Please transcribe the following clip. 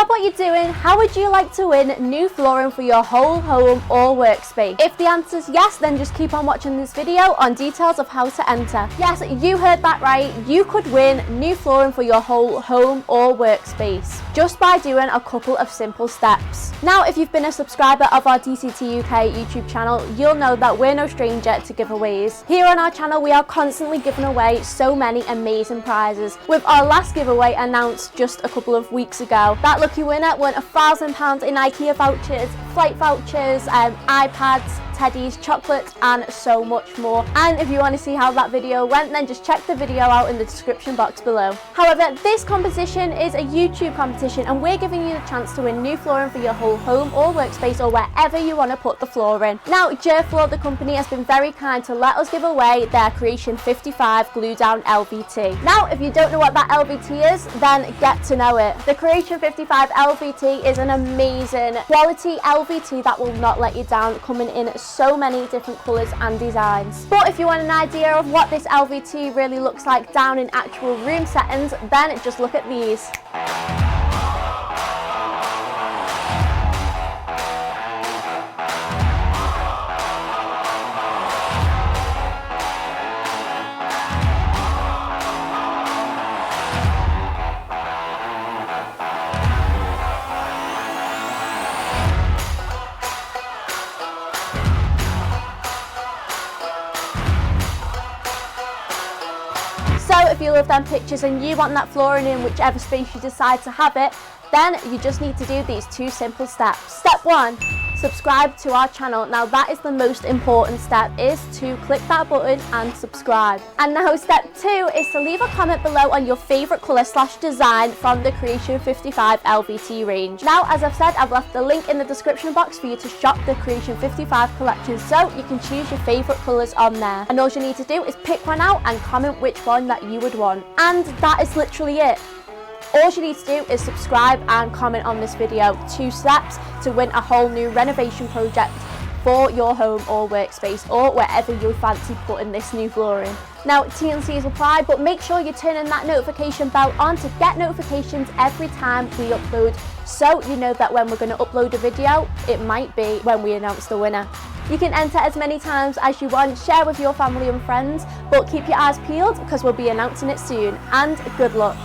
Stop what you're doing. How would you like to win new flooring for your whole home or workspace? If the answer is yes, then just keep on watching this video on details of how to enter. Yes, you heard that right. You could win new flooring for your whole home or workspace just by doing a couple of simple steps. Now, if you've been a subscriber of our DCT UK YouTube channel, you'll know that we're no stranger to giveaways. Here on our channel, we are constantly giving away so many amazing prizes, with our last giveaway announced just a couple of weeks ago. That lucky winner won £1,000 in IKEA vouchers, flight vouchers, iPads, teddies, chocolates and so much more. And if you want to see how that video went, then just check the video out in the description box below. However, this competition is a YouTube competition and we're giving you the chance to win new flooring for your whole home or workspace or wherever you want to put the flooring. Now, Gerflor, the company, has been very kind to let us give away their Creation 55 glue down LVT. Now, if you don't know what that LVT is, then get to know it. The Creation 55 LVT is an amazing quality LVT that will not let you down, coming in so many different colours and designs. But if you want an idea of what this LVT really looks like down in actual room settings, then just look at these. So if you love them pictures and you want that flooring in whichever space you decide to have it, then you just need to do these two simple steps. Step 1, subscribe to our channel. Now that is the most important step, is to click that button and subscribe. And now step 2 is to leave a comment below on your favourite colour / design from the Creation 55 LVT range. Now, as I've said, I've left the link in the description box for you to shop the Creation 55 collection, so you can choose your favourite colours on there. And all you need to do is pick one out and comment which one that you would want. And that is literally it. All you need to do is subscribe and comment on this video. 2 steps to win a whole new renovation project for your home or workspace or wherever you fancy putting this new flooring. Now, T&Cs apply, but make sure you're turning that notification bell on to get notifications every time we upload, so you know that when we're going to upload a video, it might be when we announce the winner. You can enter as many times as you want, share with your family and friends, but keep your eyes peeled because we'll be announcing it soon, and good luck.